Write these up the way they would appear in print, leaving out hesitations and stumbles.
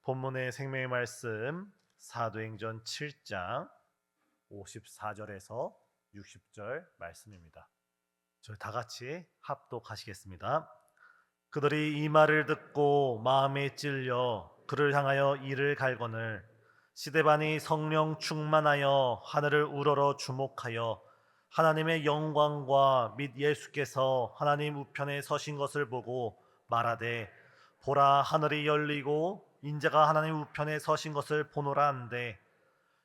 본문의 생명의 말씀 사도행전 7장 54절에서 60절 말씀입니다. 저희 다 같이 합독하시겠습니다. 그들이 이 말을 듣고 마음에 찔려 그를 향하여 이를 갈거늘 스데반이 성령 충만하여 하늘을 우러러 주목하여 하나님의 영광과 및 예수께서 하나님 우편에 서신 것을 보고 말하되 보라 하늘이 열리고 인자가 하나님 우편에 서신 것을 보노라 한데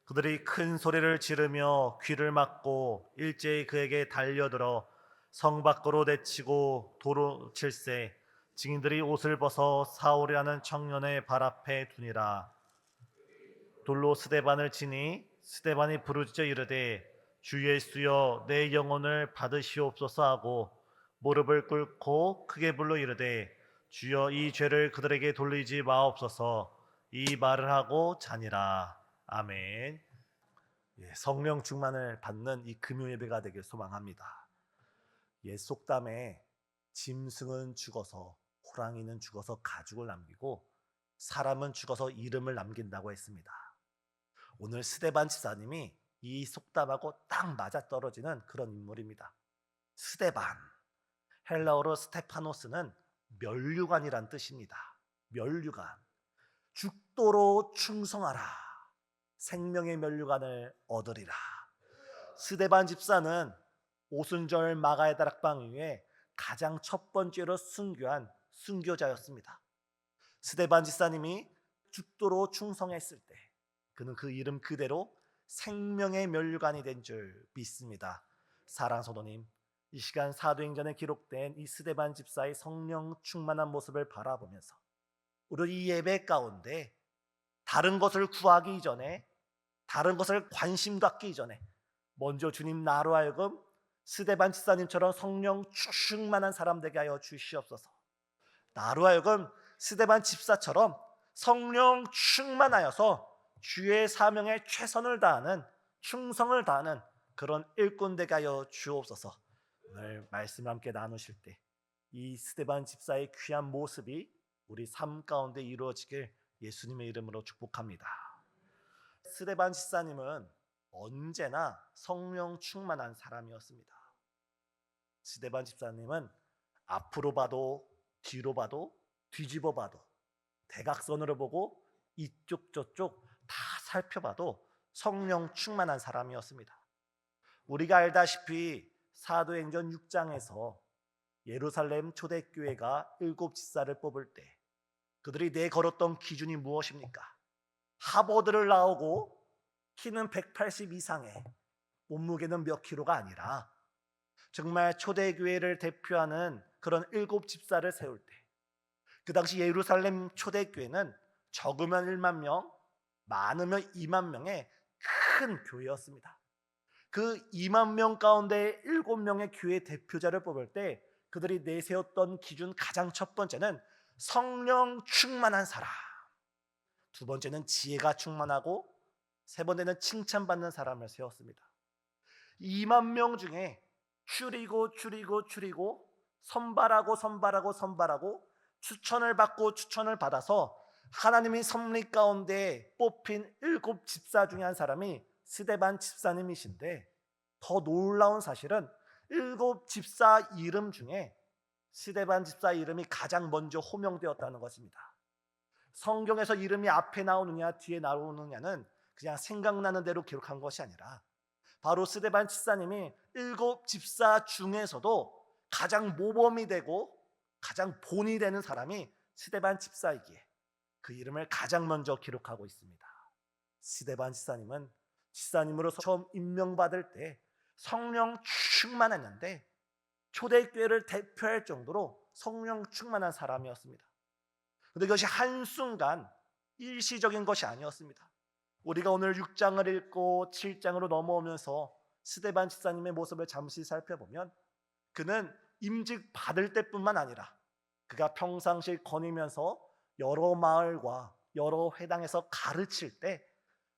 그들이 큰 소리를 지르며 귀를 막고 일제히 그에게 달려들어 성 밖으로 내치고 도로 칠세 증인들이 옷을 벗어 사울이라는 청년의 발 앞에 두니라. 돌로 스데반을 치니 스데반이 부르짖어 이르되 주 예수여 내 영혼을 받으시옵소서 하고 무릎을 꿇고 크게 불러 이르되 주여 이 죄를 그들에게 돌리지 마옵소서. 이 말을 하고 자니라. 아멘. 성령 충만을 받는 이 금요 예배가 되길 소망합니다. 옛 속담에 짐승은 죽어서 호랑이는 죽어서 가죽을 남기고 사람은 죽어서 이름을 남긴다고 했습니다. 오늘 스데반 집사님이 이 속담하고 딱 맞아떨어지는 그런 인물입니다. 스데반, 헬라어로 스테파노스는 면류관이란 뜻입니다. 면류관, 죽도록 충성하라, 생명의 면류관을 얻으리라. 스데반 집사는 오순절 마가의 다락방 이후에 가장 첫 번째로 순교한 순교자였습니다. 스데반 집사님이 죽도록 충성했을 때 그는 그 이름 그대로 생명의 면류관이 된 줄 믿습니다. 사랑하는 성도님, 이 시간 사도행전에 기록된 이 스데반 집사의 성령 충만한 모습을 바라보면서 우리 이 예배 가운데 다른 것을 구하기 이전에, 다른 것을 관심 갖기 이전에 먼저 주님 나로 하여금 스데반 집사님처럼 성령 충만한 사람 되게 하여 주시옵소서. 나로 하여금 스데반 집사처럼 성령 충만하여서 주의 사명에 최선을 다하는, 충성을 다하는 그런 일꾼 되게 하여 주옵소서. 오늘 말씀을 함께 나누실 때 이 스데반 집사의 귀한 모습이 우리 삶 가운데 이루어지길 예수님의 이름으로 축복합니다. 스데반 집사님은 언제나 성령 충만한 사람이었습니다. 스데반 집사님은 앞으로 봐도 뒤로 봐도 뒤집어 봐도 대각선으로 보고 이쪽 저쪽 다 살펴봐도 성령 충만한 사람이었습니다. 우리가 알다시피 사도행전 6장에서 예루살렘 초대교회가 7 집사를 뽑을 때 그들이 내걸었던 기준이 무엇입니까? 하버드를 나오고 키는 180 이상에 몸무게는 몇 킬로가 아니라 정말 초대교회를 대표하는 그런 7 집사를 세울 때 그 당시 예루살렘 초대교회는 적으면 1만 명, 많으면 2만 명의 큰 교회였습니다. 그 2만 명 가운데 7명의 교회 대표자를 뽑을 때 그들이 내세웠던 기준 가장 첫 번째는 성령 충만한 사람, 두 번째는 지혜가 충만하고 세 번째는 칭찬받는 사람을 세웠습니다. 2만 명 중에 줄이고 선발하고 추천을 받고 추천을 받아서 하나님의 섭리 가운데 뽑힌 7 집사 중에 한 사람이 스데반 집사님이신데 더 놀라운 사실은 7 집사 이름 중에 스데반 집사 이름이 가장 먼저 호명되었다는 것입니다. 성경에서 이름이 앞에 나오느냐 뒤에 나오느냐는 그냥 생각나는 대로 기록한 것이 아니라 바로 스데반 집사님이 7 집사 중에서도 가장 모범이 되고 가장 본이 되는 사람이 스데반 집사이기에 그 이름을 가장 먼저 기록하고 있습니다. 스데반 집사님은 집사님으로 처음 임명받을 때 성령 충만했는데 초대교회를 대표할 정도로 성령 충만한 사람이었습니다. 그런데 그것이 한순간 일시적인 것이 아니었습니다. 우리가 오늘 6장을 읽고 7장으로 넘어오면서 스데반 집사님의 모습을 잠시 살펴보면 그는 임직 받을 때뿐만 아니라 그가 평상시에 거니면서 여러 마을과 여러 회당에서 가르칠 때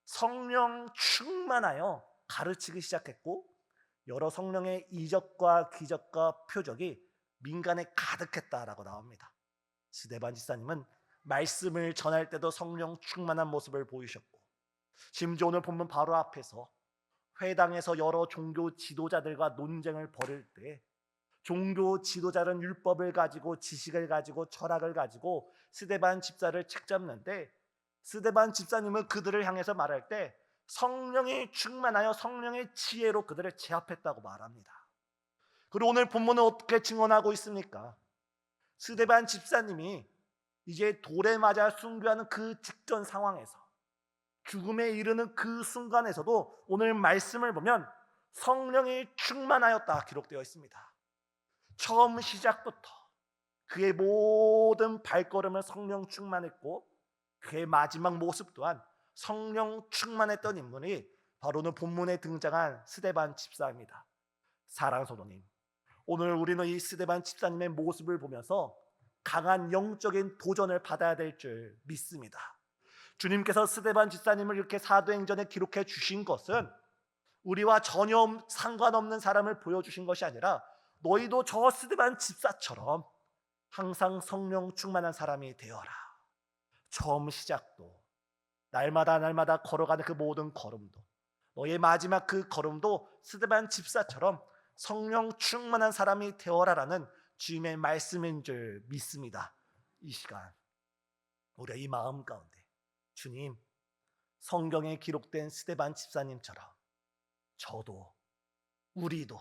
성령 충만하여 가르치기 시작했고 여러 성령의 이적과 기적과 표적이 민간에 가득했다라고 나옵니다. 스데반 집사님은 말씀을 전할 때도 성령 충만한 모습을 보이셨고, 심지어 오늘 본문 바로 앞에서 회당에서 여러 종교 지도자들과 논쟁을 벌일 때 종교 지도자는 율법을 가지고 지식을 가지고 철학을 가지고 스데반 집사를 책잡는데, 스데반 집사님은 그들을 향해서 말할 때 성령이 충만하여 성령의 지혜로 그들을 제압했다고 말합니다. 그리고 오늘 본문은 어떻게 증언하고 있습니까? 스데반 집사님이 이제 돌에 맞아 순교하는 그 직전 상황에서, 죽음에 이르는 그 순간에서도 오늘 말씀을 보면 성령이 충만하였다 기록되어 있습니다. 처음 시작부터 그의 모든 발걸음을 성령 충만했고, 그의 마지막 모습 또한 성령 충만했던 인물이 바로 오늘 본문에 등장한 스데반 집사입니다. 사랑하는 성도님, 오늘 우리는 이 스데반 집사님의 모습을 보면서 강한 영적인 도전을 받아야 될 줄 믿습니다. 주님께서 스데반 집사님을 이렇게 사도행전에 기록해 주신 것은 우리와 전혀 상관없는 사람을 보여주신 것이 아니라, 너희도 저 스데반 집사처럼 항상 성령 충만한 사람이 되어라. 처음 시작도, 날마다 걸어가는 그 모든 걸음도, 너의 마지막 그 걸음도 스데반 집사처럼 성령 충만한 사람이 되어라라는 주님의 말씀인 줄 믿습니다. 이 시간 우리의 이 마음 가운데 주님, 성경에 기록된 스데반 집사님처럼 저도, 우리도,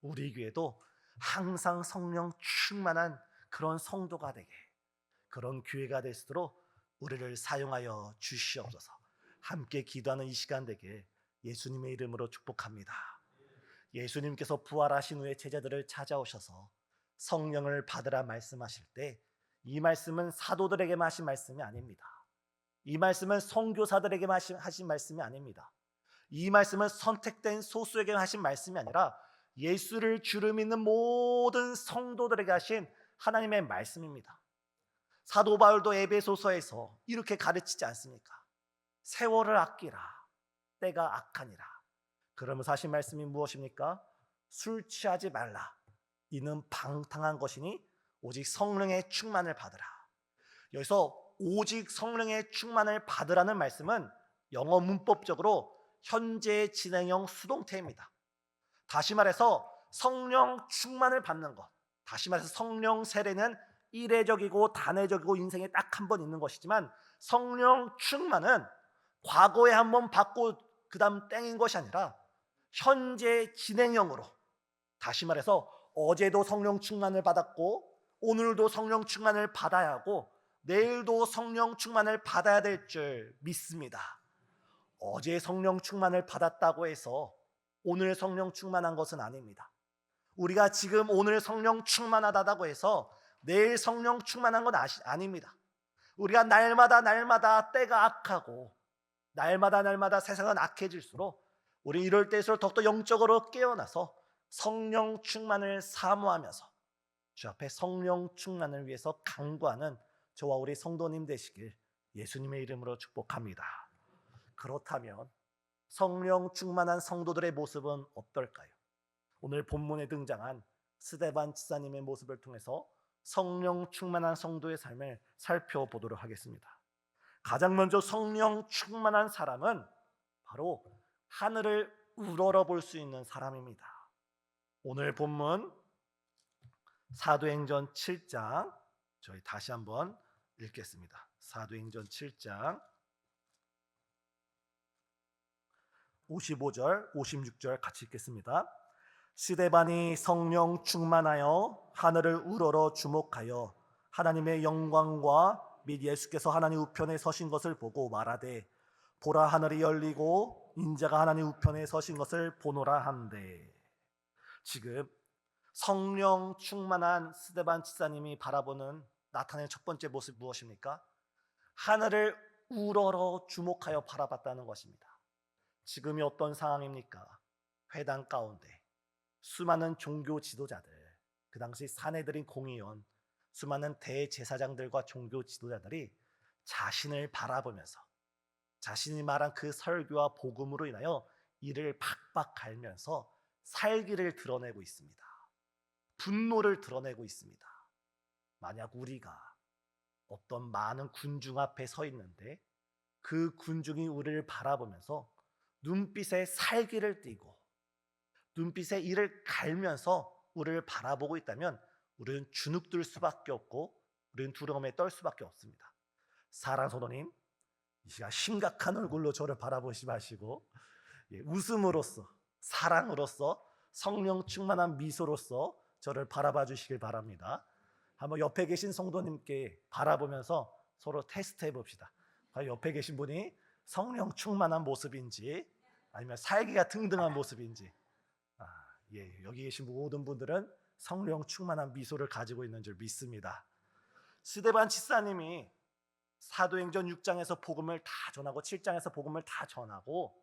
우리 교회도 항상 성령 충만한 그런 성도가 되게, 그런 교회가 될 수 있도록 우리를 사용하여 주시옵소서. 함께 기도하는 이 시간 되게 예수님의 이름으로 축복합니다. 예수님께서 부활하신 후에 제자들을 찾아오셔서 성령을 받으라 말씀하실 때, 이 말씀은 사도들에게만 하신 말씀이 아닙니다. 이 말씀은 선교사들에게만 하신 말씀이 아닙니다. 이 말씀은 선택된 소수에게만 하신 말씀이 아니라 예수를 주를 믿는 모든 성도들에게 하신 하나님의 말씀입니다. 사도 바울도 에베소서에서 이렇게 가르치지 않습니까? 세월을 아끼라, 때가 악하니라. 그러면서 하신 말씀이 무엇입니까? 술 취하지 말라, 이는 방탕한 것이니 오직 성령의 충만을 받으라. 여기서 오직 성령의 충만을 받으라는 말씀은 영어 문법적으로 현재 진행형 수동태입니다. 다시 말해서 성령 충만을 받는 것, 다시 말해서 성령 세례는 이례적이고 단회적이고 인생에 딱 한 번 있는 것이지만, 성령 충만은 과거에 한 번 받고 그 다음 땡인 것이 아니라 현재 진행형으로, 다시 말해서 어제도 성령 충만을 받았고 오늘도 성령 충만을 받아야 하고 내일도 성령 충만을 받아야 될 줄 믿습니다. 어제 성령 충만을 받았다고 해서 오늘 성령 충만한 것은 아닙니다. 우리가 지금 오늘 성령 충만하다고 해서 내일 성령 충만한 건 아닙니다. 우리가 날마다 때가 악하고 날마다 세상은 악해질수록 우리 이럴 때일수록 더욱더 영적으로 깨어나서 성령 충만을 사모하면서 주 앞에 성령 충만을 위해서 간구하는 저와 우리 성도님 되시길 예수님의 이름으로 축복합니다. 그렇다면 성령 충만한 성도들의 모습은 어떨까요? 오늘 본문에 등장한 스데반 집사님의 모습을 통해서 성령 충만한 성도의 삶을 살펴보도록 하겠습니다. 가장 먼저 성령 충만한 사람은 바로 하늘을 우러러 볼 수 있는 사람입니다. 오늘 본문 사도행전 7장, 저희 다시 한번 읽겠습니다. 사도행전 7장 55절, 56절 같이 읽겠습니다. 스데반이 성령 충만하여 하늘을 우러러 주목하여 하나님의 영광과 및 예수께서 하나님 우편에 서신 것을 보고 말하되, 보라, 하늘이 열리고 인자가 하나님 우편에 서신 것을 보노라 한대. 지금 성령 충만한 스데반 집사님이 바라보는 나타내는 첫 번째 모습 무엇입니까? 하늘을 우러러 주목하여 바라봤다는 것입니다. 지금이 어떤 상황입니까? 회당 가운데 수많은 종교 지도자들, 그 당시 사내들인 공의원, 수많은 대제사장들과 종교 지도자들이 자신을 바라보면서 자신이 말한 그 설교와 복음으로 인하여 이를 박박 갈면서 살기를 드러내고 있습니다. 분노를 드러내고 있습니다. 만약 우리가 어떤 많은 군중 앞에 서 있는데 그 군중이 우리를 바라보면서 눈빛에 살기를 띠고 눈빛에 이를 갈면서 우리를 바라보고 있다면 우리는 주눅들 수밖에 없고 우리는 두려움에 떨 수밖에 없습니다. 사랑 성도님, 이 시간 심각한 얼굴로 저를 바라보지 마시고 웃음으로써 사랑으로써 성령 충만한 미소로써 저를 바라봐 주시길 바랍니다. 한번 옆에 계신 성도님께 바라보면서 서로 테스트해 봅시다. 과연 옆에 계신 분이 성령 충만한 모습인지 아니면 살기가 등등한 모습인지. 여기 계신 모든 분들은 성령 충만한 미소를 가지고 있는 줄 믿습니다. 스데반 집사님이 사도행전 6장에서 복음을 다 전하고 7장에서 복음을 다 전하고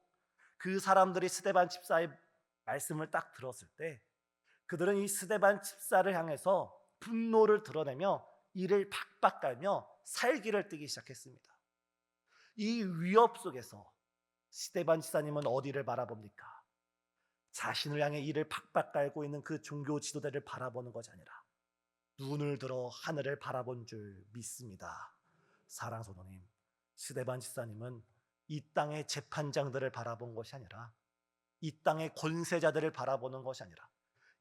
그 사람들이 스데반 집사의 말씀을 딱 들었을 때 그들은 이 스데반 집사를 향해서 분노를 드러내며 이를 박박 깔며 살기를 띠기 시작했습니다. 이 위협 속에서 스데반 집사님은 어디를 바라봅니까? 자신을 향해 이를 박박 깔고 있는 그 종교 지도자를 바라보는 것이 아니라 눈을 들어 하늘을 바라본 줄 믿습니다. 사랑 성도님, 스데반 집사님은 이 땅의 재판장들을 바라본 것이 아니라 이 땅의 권세자들을 바라보는 것이 아니라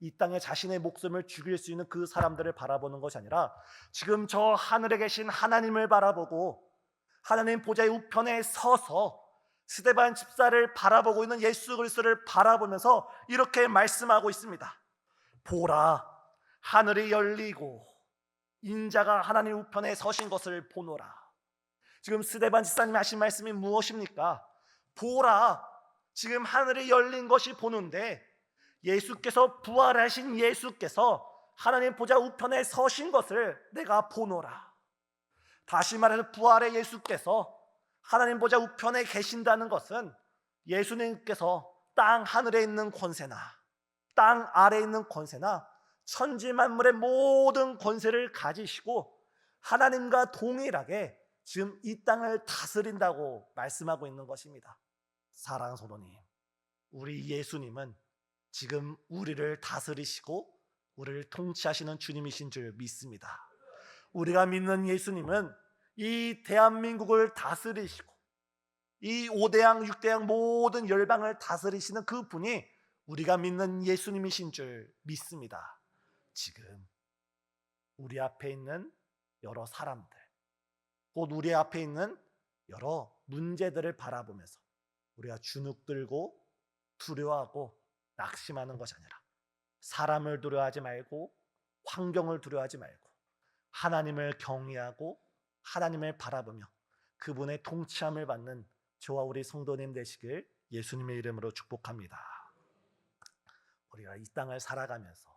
이 땅에 자신의 목숨을 죽일 수 있는 그 사람들을 바라보는 것이 아니라 지금 저 하늘에 계신 하나님을 바라보고 하나님 보좌의 우편에 서서 스데반 집사를 바라보고 있는 예수 그리스도를 바라보면서 이렇게 말씀하고 있습니다. 보라, 하늘이 열리고 인자가 하나님 우편에 서신 것을 보노라. 지금 스데반 집사님이 하신 말씀이 무엇입니까? 보라, 지금 하늘이 열린 것이 보는데 예수께서 부활하신 예수께서 하나님 보좌 우편에 서신 것을 내가 보노라. 다시 말해서 부활의 예수께서 하나님 보좌 우편에 계신다는 것은 예수님께서 땅 하늘에 있는 권세나 땅 아래에 있는 권세나 천지 만물의 모든 권세를 가지시고 하나님과 동일하게 지금 이 땅을 다스린다고 말씀하고 있는 것입니다. 사랑하는 성도님, 우리 예수님은 지금 우리를 다스리시고 우리를 통치하시는 주님이신 줄 믿습니다. 우리가 믿는 예수님은 이 대한민국을 다스리시고 이 5대양 6대양 모든 열방을 다스리시는 그 분이 우리가 믿는 예수님이신 줄 믿습니다. 지금 우리 앞에 있는 여러 사람들, 곧 우리 앞에 있는 여러 문제들을 바라보면서 우리가 주눅들고 두려워하고 낙심하는 것이 아니라 사람을 두려워하지 말고 환경을 두려워하지 말고 하나님을 경외하고 하나님을 바라보며 그분의 통치함을 받는 저와 우리 성도님 되시길 예수님의 이름으로 축복합니다. 우리가 이 땅을 살아가면서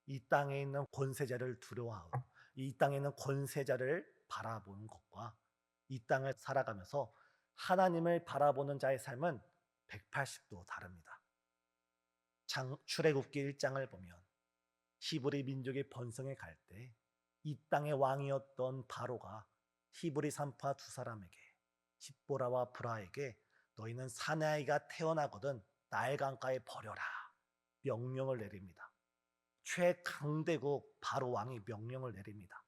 이 땅에 있는 권세자를 두려워하고 이 땅에 있는 권세자를 바라보는 것과 이 땅을 살아가면서 하나님을 바라보는 자의 삶은 180도 다릅니다. 출애굽기 1장을 보면 히브리 민족이 번성해 갈 때 이 땅의 왕이었던 바로가 히브리 산파 두 사람에게 십보라와 브라에게 너희는 사내 아이가 태어나거든 나일 강가에 버려라 명령을 내립니다. 최강대국 바로 왕이 명령을 내립니다.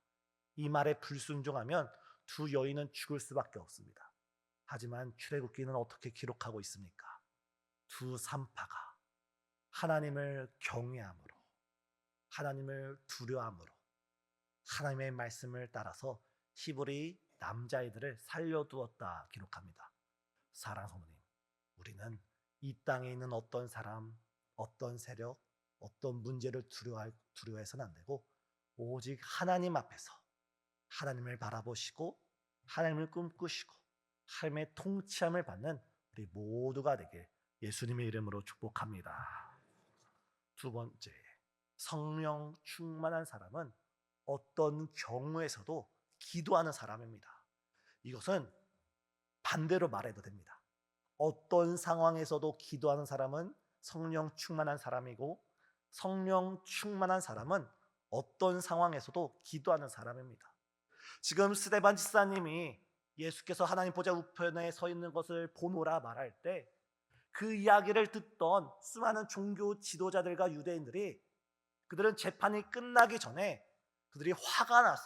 이 말에 불순종하면 두 여인은 죽을 수밖에 없습니다. 하지만 출애굽기는 어떻게 기록하고 있습니까? 두 산파가 하나님을 경외함으로 하나님을 두려워함으로 하나님의 말씀을 따라서 히브리 남자아이들을 살려두었다 기록합니다. 사랑하는 성도님, 우리는 이 땅에 있는 어떤 사람, 어떤 세력, 어떤 문제를 두려워해서는 안 되고 오직 하나님 앞에서 하나님을 바라보시고 하나님을 꿈꾸시고 하나님의 통치함을 받는 우리 모두가 되길 예수님의 이름으로 축복합니다. 두 번째, 성령 충만한 사람은 어떤 경우에서도 기도하는 사람입니다. 이것은 반대로 말해도 됩니다. 어떤 상황에서도 기도하는 사람은 성령 충만한 사람이고 성령 충만한 사람은 어떤 상황에서도 기도하는 사람입니다. 지금 스데반 집사님이 예수께서 하나님 보좌 우편에 서 있는 것을 보노라 말할 때 그 이야기를 듣던 수많은 종교 지도자들과 유대인들이 그들은 재판이 끝나기 전에 그들이 화가 나서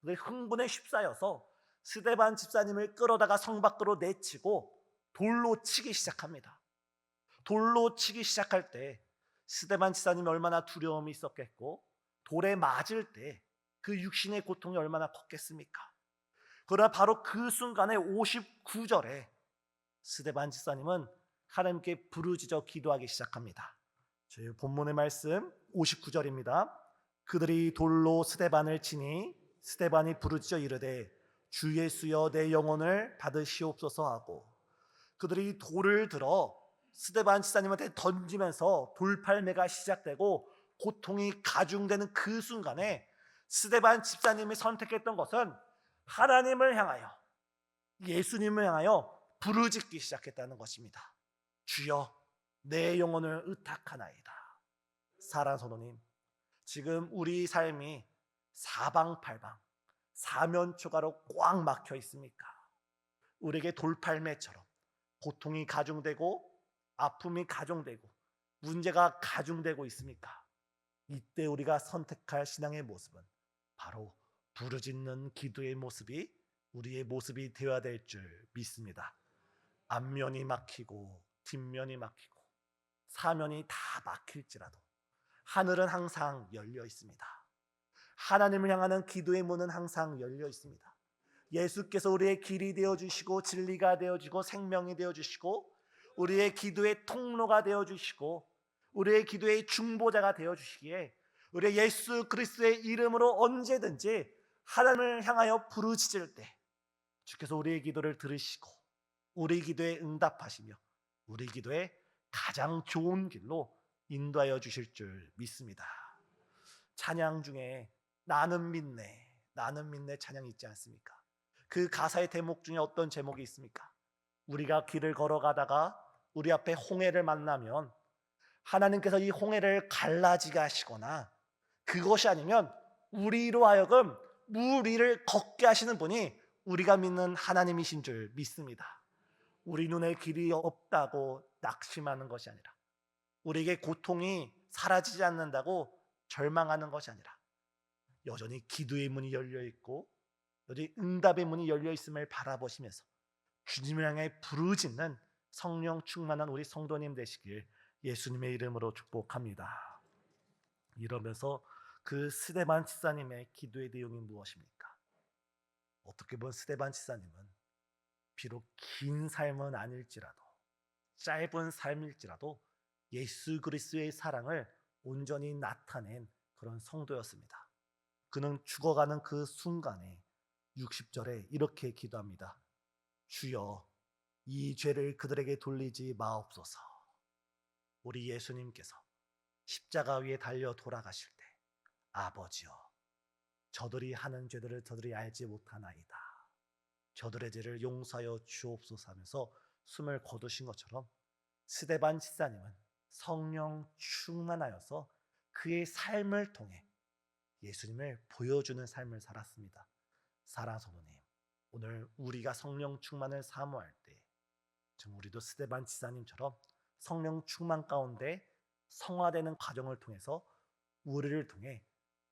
그들이 흥분에 휩싸여서 스데반 집사님을 끌어다가 성 밖으로 내치고 돌로 치기 시작합니다. 돌로 치기 시작할 때 스데반 집사님이 얼마나 두려움이 있었겠고 돌에 맞을 때 그 육신의 고통이 얼마나 컸겠습니까? 그러나 바로 그 순간에 59절에 스데반 집사님은 하나님께 부르짖어 기도하기 시작합니다. 저희 본문의 말씀 59절입니다. 그들이 돌로 스데반을 치니 스데반이 부르짖어 이르되 주 예수여 내 영혼을 받으시옵소서 하고, 그들이 돌을 들어 스데반 집사님한테 던지면서 돌팔매가 시작되고 고통이 가중되는 그 순간에 스데반 집사님이 선택했던 것은 하나님을 향하여, 예수님을 향하여 부르짖기 시작했다는 것입니다. 주여 내 영혼을 의탁하나이다. 사랑하는 성도님, 지금 우리 삶이 사방팔방 사면초가로 꽉 막혀 있습니까? 우리에게 돌팔매처럼 고통이 가중되고 아픔이 가중되고 문제가 가중되고 있습니까? 이때 우리가 선택할 신앙의 모습은 바로 부르짖는 기도의 모습이 우리의 모습이 되어야 될 줄 믿습니다. 앞면이 막히고 뒷면이 막히고 사면이 다 막힐지라도 하늘은 항상 열려 있습니다. 하나님을 향하는 기도의 문은 항상 열려 있습니다. 예수께서 우리의 길이 되어주시고 진리가 되어주고 생명이 되어주시고 우리의 기도의 통로가 되어주시고 우리의 기도의 중보자가 되어주시기에 우리 예수 그리스도의 이름으로 언제든지 하나님을 향하여 부르짖을 때 주께서 우리의 기도를 들으시고 우리 기도에 응답하시며 우리 기도에 가장 좋은 길로 인도하여 주실 줄 믿습니다. 찬양 중에 나는 믿네, 나는 믿네 찬양이 있지 않습니까? 그 가사의 대목 중에 어떤 제목이 있습니까? 우리가 길을 걸어가다가 우리 앞에 홍해를 만나면 하나님께서 이 홍해를 갈라지게 하시거나 그것이 아니면 우리로 하여금 물 위를 걷게 하시는 분이 우리가 믿는 하나님이신 줄 믿습니다. 우리 눈에 길이 없다고 낙심하는 것이 아니라 우리에게 고통이 사라지지 않는다고 절망하는 것이 아니라 여전히 기도의 문이 열려 있고 여전히 응답의 문이 열려 있음을 바라보시면서 주님을 향해 부르짖는 성령 충만한 우리 성도님 되시길 예수님의 이름으로 축복합니다. 이러면서 그 스데반 집사님의 기도의 내용이 무엇입니까? 어떻게 보면 스데반 집사님은 비록 긴 삶은 아닐지라도 짧은 삶일지라도 예수 그리스도의 사랑을 온전히 나타낸 그런 성도였습니다. 그는 죽어가는 그 순간에 60절에 이렇게 기도합니다. 주여 이 죄를 그들에게 돌리지 마옵소서. 우리 예수님께서 십자가 위에 달려 돌아가실 때 아버지여 저들이 하는 죄들을 저들이 알지 못하나이다. 저들의 죄를 용서하여 주옵소서 하면서 숨을 거두신 것처럼 스데반 집사님은 성령 충만하여서 그의 삶을 통해 예수님을 보여주는 삶을 살았습니다. 사랑하는 성도님, 오늘 우리가 성령 충만을 사모할 때 좀 우리도 스데반 집사님처럼 성령 충만 가운데 성화되는 과정을 통해서 우리를 통해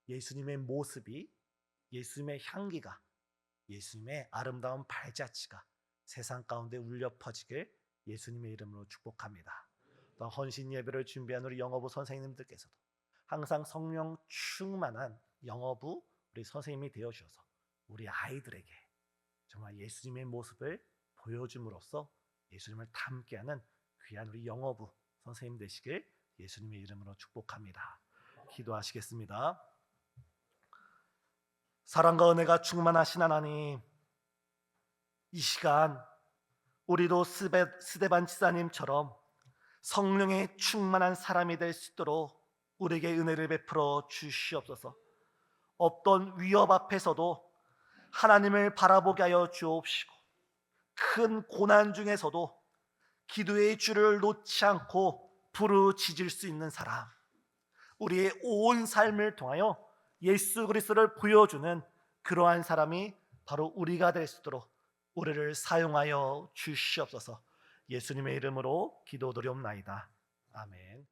예수님의 모습이, 예수님의 향기가, 예수님의 아름다운 발자취가 세상 가운데 울려 퍼지길 예수님의 이름으로 축복합니다. 또 헌신 예배를 준비한 우리 영어부 선생님들께서도 항상 성령 충만한 영어부 우리 선생님이 되어주셔서 우리 아이들에게 정말 예수님의 모습을 보여줌으로써 예수님을 닮게하는 귀한 우리 영어부 선생님 되시길 예수님의 이름으로 축복합니다. 기도하시겠습니다. 사랑과 은혜가 충만하신 하나님, 이 시간 우리도 스데반 집사님처럼 성령의 충만한 사람이 될 수 있도록 우리에게 은혜를 베풀어 주시옵소서. 어떤 위협 앞에서도 하나님을 바라보게 하여 주옵시고 큰 고난 중에서도 기도의 줄을 놓지 않고 부르짖을 수 있는 사람, 우리의 온 삶을 통하여 예수 그리스도를 보여주는 그러한 사람이 바로 우리가 될 수 있도록 우리를 사용하여 주시옵소서. 예수님의 이름으로 기도드리옵나이다. 아멘.